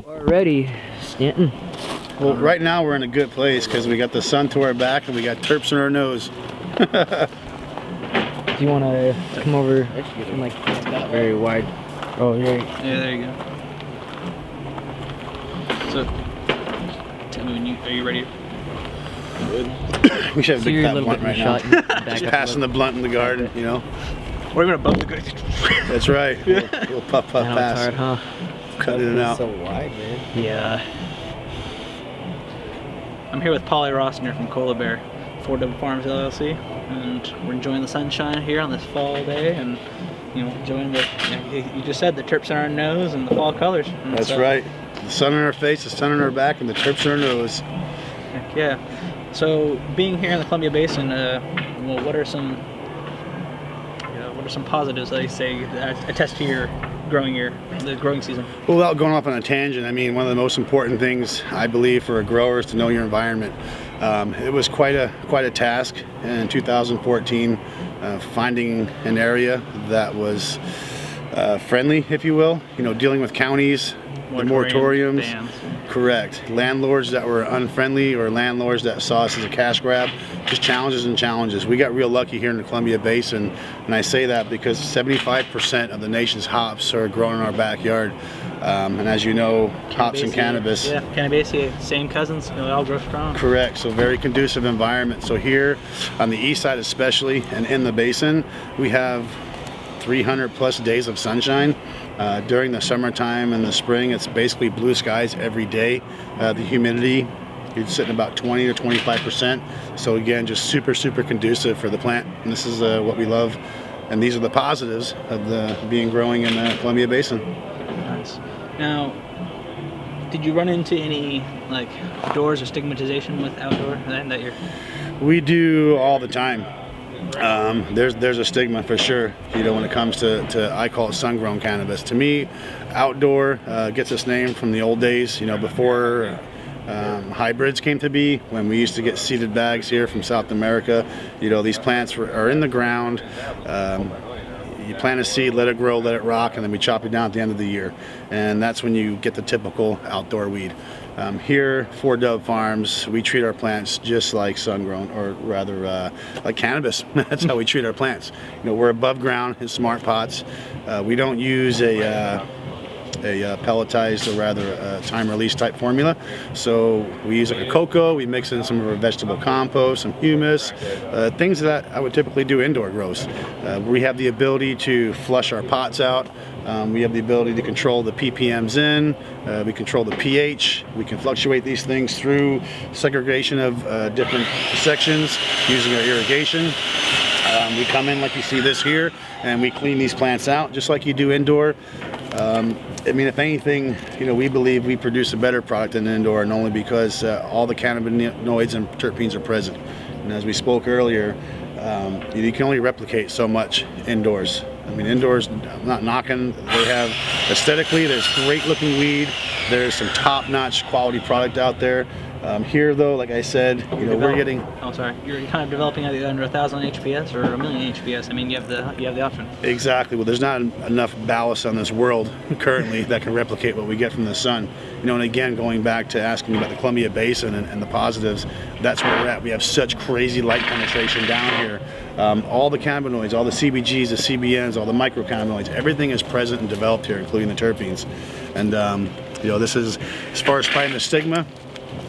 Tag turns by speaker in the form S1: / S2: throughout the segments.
S1: Already, Stanton.
S2: Well, right now we're in a good place because we got the sun to our back and we got terps in our nose.
S1: Do you want to come over and like very wide? Oh, yeah.
S3: Yeah, there you go. So, tell me when are you ready?
S2: Good. We should have a big fat blunt right now. Just passing the blunt in the garden, you know.
S3: We're gonna bump the good.
S2: That's right. We'll puff pass.
S1: Hard, huh?
S2: Cut it out.
S4: So wide, man.
S1: Yeah.
S3: I'm here with Paulie Rossner from Kola Bear, Four Dub Farms LLC, and we're enjoying the sunshine here on this fall day, and you know, enjoying the. You just said the terps in our nose and the fall colors. And
S2: that's right. The sun in our face, the sun in our back, and the terps in our nose.
S3: Heck yeah. So, being here in the Columbia Basin, well, what are some positives that you say attest to your the growing season?
S2: Well, without going off on a tangent, I mean, one of the most important things I believe for a grower is to know your environment. It was quite a task in 2014, finding an area that was friendly, if you will. You know, dealing with counties, the moratoriums. Bans. Correct. Landlords that were unfriendly or landlords that saw us as a cash grab. Just challenges and challenges. We got real lucky here in the Columbia Basin, and I say that because 75% of the nation's hops are grown in our backyard. And as you know, hops and cannabis.
S3: Yeah, Cannabis, same cousins, they all grow strong.
S2: Correct. So very conducive environment. So here on the east side especially, and in the basin, we have 300 plus days of sunshine. During the summertime and the spring, it's basically blue skies every day. The humidity, you're sitting about 20 to 25%. So again, just super conducive for the plant. And this is what we love. And these are the positives of being growing in the Columbia Basin.
S3: Nice. Now, did you run into any like doors or stigmatization with outdoor that you're?
S2: We do all the time. There's a stigma for sure, you know, when it comes to I call it sun-grown cannabis. To me, outdoor gets its name from the old days, you know, before hybrids came to be, when we used to get seeded bags here from South America. You know, these plants are in the ground. You plant a seed, let it grow, let it rock, and then we chop it down at the end of the year. And that's when you get the typical outdoor weed. Here, Four Dub Farms, we treat our plants just like sun-grown, or rather like cannabis. That's how we treat our plants. You know, we're above ground in smart pots. We don't use a pelletized, or rather a time-release type formula. So we use like a cocoa, we mix in some of our vegetable compost, some humus, things that I would typically do indoor grows. We have the ability to flush our pots out. We have the ability to control the ppms in, we control the pH, we can fluctuate these things through segregation of different sections using our irrigation. We come in like you see this here, and we clean these plants out just like you do indoor. I mean, if anything, you know, we believe we produce a better product than indoor, and only because all the cannabinoids and terpenes are present. And as we spoke earlier, you can only replicate so much indoors. I mean, indoors, I'm not knocking. They have, aesthetically, there's great looking weed. There's some top-notch quality product out there. Here, though, like I said, you know, we're getting.
S3: Oh, sorry. You're kind of developing either under 1,000 HPS or 1,000,000 HPS. I mean, you have the option.
S2: Exactly. Well, there's not enough ballast on this world currently that can replicate what we get from the sun. You know, and again, going back to asking about the Columbia Basin and the positives, that's where we're at. We have such crazy light penetration down here. All the cannabinoids, all the CBGs, the CBNs, all the microcannabinoids, everything is present and developed here, including the terpenes. And you know, this is, as far as fighting the stigma,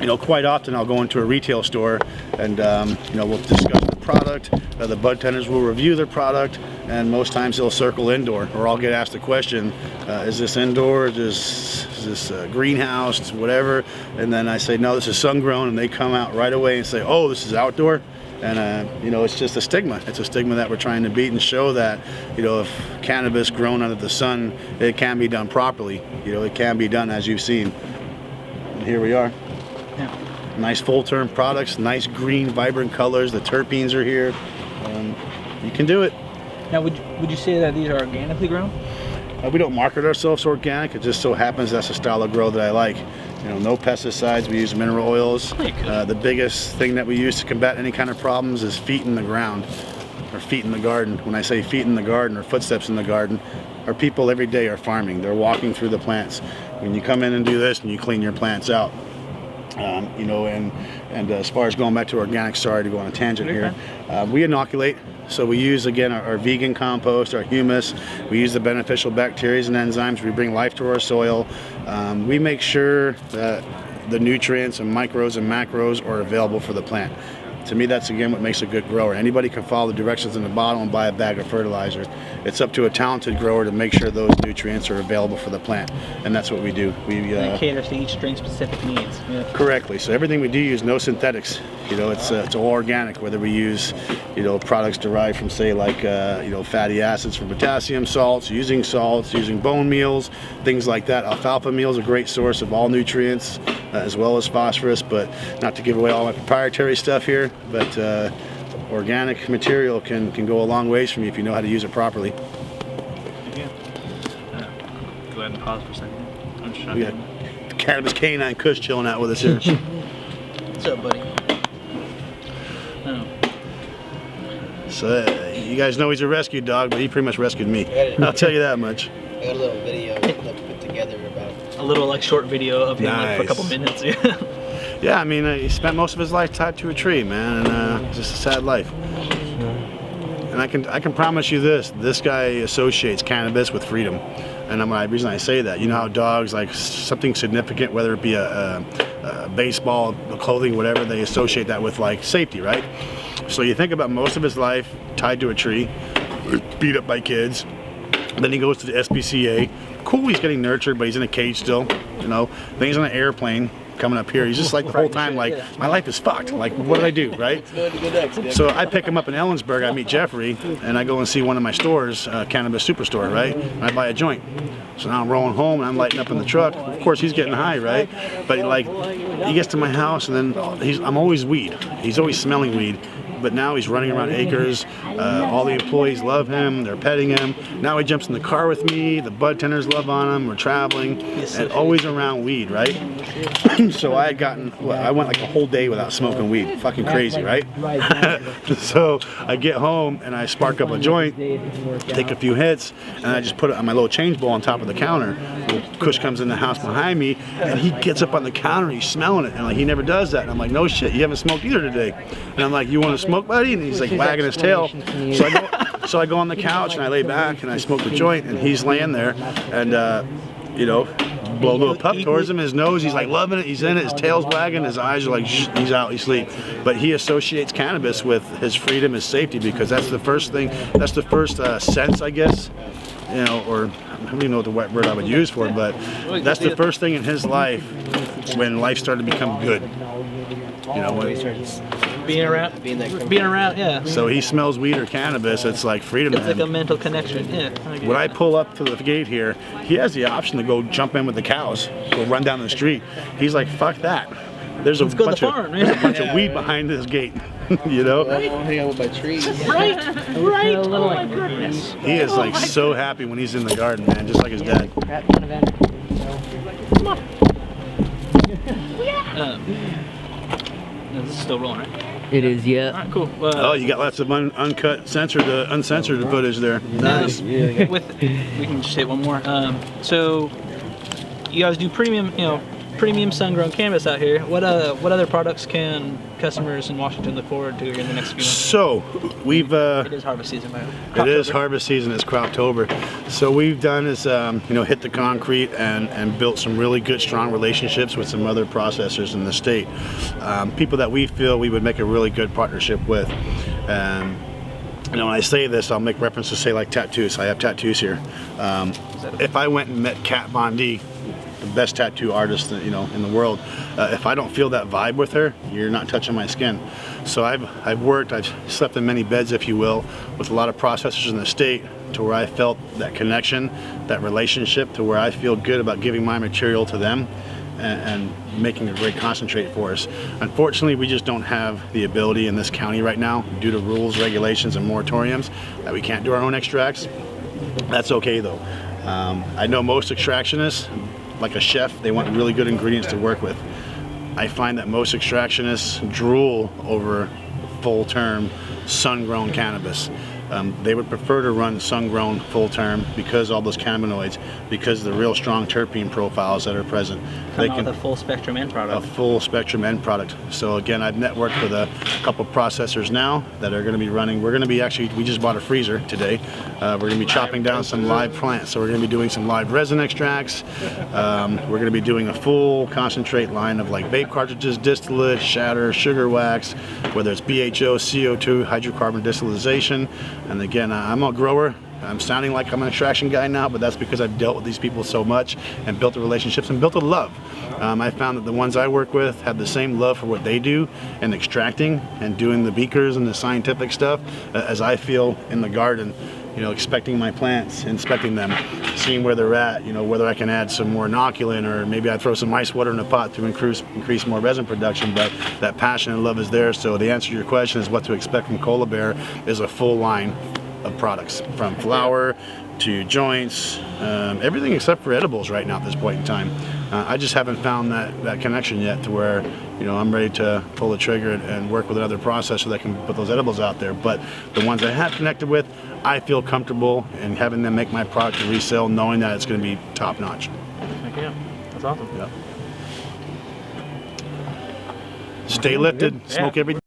S2: you know, quite often I'll go into a retail store and, you know, we'll discuss the product. The bud tenders will review their product, and most times they'll circle indoor, or I'll get asked a question, is this indoor, is this greenhouse, whatever, and then I say, no, this is sun-grown, and they come out right away and say, oh, this is outdoor. And, you know, it's just a stigma. It's a stigma that we're trying to beat and show that, you know, if cannabis grown under the sun, it can be done properly. You know, it can be done as you've seen. And here we are.
S3: Yeah.
S2: Nice full-term products, nice green, vibrant colors. The terpenes are here. You can do it.
S3: Now, would you say that these are organically grown?
S2: We don't market ourselves organic. It just so happens that's a style of grow that I like. You know, no pesticides. We use mineral oils. The biggest thing that we use to combat any kind of problems is feet in the ground, or feet in the garden. When I say feet in the garden or footsteps in the garden, our people every day are farming. They're walking through the plants. When you come in and do this and you clean your plants out, you know, and as far as going back to organic, sorry to go on a tangent here, we inoculate. So we use, again, our vegan compost, our humus. We use the beneficial bacteria and enzymes. We bring life to our soil. We make sure that the nutrients and micros and macros are available for the plant. To me, that's again what makes a good grower. Anybody can follow the directions in the bottle and buy a bag of fertilizer. It's up to a talented grower to make sure those nutrients are available for the plant, and that's what we do. We
S3: caters to each strain specific needs. Yeah.
S2: Correctly. So everything we do use no synthetics. You know, it's all organic. Whether we use, you know, products derived from, say, like you know, fatty acids from potassium salts, using bone meals, things like that. Alfalfa meal is a great source of all nutrients, as well as phosphorus. But not to give away all my proprietary stuff here, but organic material can go a long ways for me if you know how to use it properly.
S3: Yeah. Go ahead and pause for a second. I'm just trying
S2: We got Cannabis Canine Kush chilling out with us here.
S3: What's up, buddy? Oh.
S2: So you guys know he's a rescue dog, but he pretty much rescued me. I'll tell you that much.
S4: I got a little video put together about
S3: A little like short video of him like, for a
S2: Nice.
S3: couple minutes.
S2: Yeah, I mean, he spent most of his life tied to a tree, man, and it's just a sad life. And I can promise you this guy associates cannabis with freedom. And the reason I say that, you know how dogs, like something significant, whether it be a baseball, a clothing, whatever, they associate that with like safety, right? So you think about most of his life tied to a tree, beat up by kids. Then he goes to the SPCA. Cool, he's getting nurtured, but he's in a cage still, you know. Then he's on an airplane coming up here. He's just like the whole time like, my life is fucked. Like, what did I do, right? So I pick him up in Ellensburg. I meet Jeffrey, and I go and see one of my stores, Cannabis Superstore, right? And I buy a joint. So now I'm rolling home, and I'm lighting up in the truck. Of course, he's getting high, right? But like, he gets to my house, and then I'm always weed. He's always smelling weed. But now he's running around acres. All the employees love him. They're petting him. Now he jumps in the car with me. The bud tenders love on him. We're traveling, and always around weed, right? So I went like a whole day without smoking weed. Fucking crazy, right? So I get home and I spark up a joint, take a few hits, and I just put it on my little change bowl on top of the counter. Kush comes in the house behind me, and he gets up on the counter. He's smelling it, and like he never does that. And I'm like, no shit, you haven't smoked either today. And I'm like, you want to smoke, buddy? And he's like wagging his tail. So I go on the couch and I lay back and I smoke the joint, and he's laying there, and you know, blow a little puff towards him. His nose, he's like loving it. He's in it. His tail's wagging. His eyes are like, shh, he's out. He's asleep. But he associates cannabis with his freedom, his safety, because that's the first thing. That's the first sense, I guess. You know, or I don't even know what the word I would use for it, but that's the first thing in his life when life started to become good. You know, when
S3: being around, yeah.
S2: So he smells weed or cannabis, it's like freedom.
S3: It's like a mental connection, yeah.
S2: When I pull up to the gate here, he has the option to go jump in with the cows, go run down the street. He's like, fuck that. There's a bunch of weed behind this gate, you know?
S4: I won't hang out with my trees.
S3: Right. Oh my goodness.
S2: He is like so happy when he's in the garden, man, just like his dad.
S3: Come on. No, this is still rolling, right?
S1: It is, yeah.
S3: All right, cool.
S2: Oh, you got lots of uncensored footage there. Nice.
S3: We can just hit one more. So you guys do premium sun-grown cannabis out here. What other products can customers in Washington look forward to in the next few months?
S2: So we've
S3: it is harvest season, man.
S2: It is harvest season. It's Croptober. So we've done is hit the concrete and built some really good, strong relationships with some other processors in the state. People that we feel we would make a really good partnership with. You know, when I say this, I'll make reference to, say, like tattoos. I have tattoos here. If I went and met Kat Von D, the best tattoo artist, you know, in the world, if I don't feel that vibe with her, you're not touching my skin. So I've slept in many beds, if you will, with a lot of processors in the state, to where I felt that connection, that relationship, to where I feel good about giving my material to them and making a great concentrate for us. Unfortunately, we just don't have the ability in this county right now, due to rules, regulations, and moratoriums, that we can't do our own extracts. That's okay though. I know most extractionists, like a chef, they want really good ingredients to work with. I find that most extractionists drool over full-term sun-grown cannabis. They would prefer to run sun-grown full term because all those cannabinoids, because of the real strong terpene profiles that are present.
S3: Come out with a full spectrum end product.
S2: A full spectrum end product. So again, I've networked with a couple processors now that are going to be running. We're going to be we just bought a freezer today. We're going to be chopping down some live plants. So we're going to be doing some live resin extracts. We're going to be doing a full concentrate line of like vape cartridges, distillate, shatter, sugar wax, whether it's BHO, CO2, hydrocarbon distillation. And again, I'm a grower. I'm sounding like I'm an extraction guy now, but that's because I've dealt with these people so much and built the relationships and built a love. I found that the ones I work with have the same love for what they do and extracting and doing the beakers and the scientific stuff as I feel in the garden, you know, expecting my plants, inspecting them, seeing where they're at, you know, whether I can add some more inoculant or maybe I throw some ice water in the pot to increase more resin production, but that passion and love is there. So the answer to your question is what to expect from Kola Bear is a full line of products, from flower to joints, everything except for edibles right now at this point in time. I just haven't found that connection yet to where, you know, I'm ready to pull the trigger and work with another processor that can put those edibles out there. But the ones I have connected with, I feel comfortable in having them make my product to resell, knowing that it's going to be top notch.
S3: Heck yeah, that's awesome.
S2: Yeah. Stay lifted, smoke every day.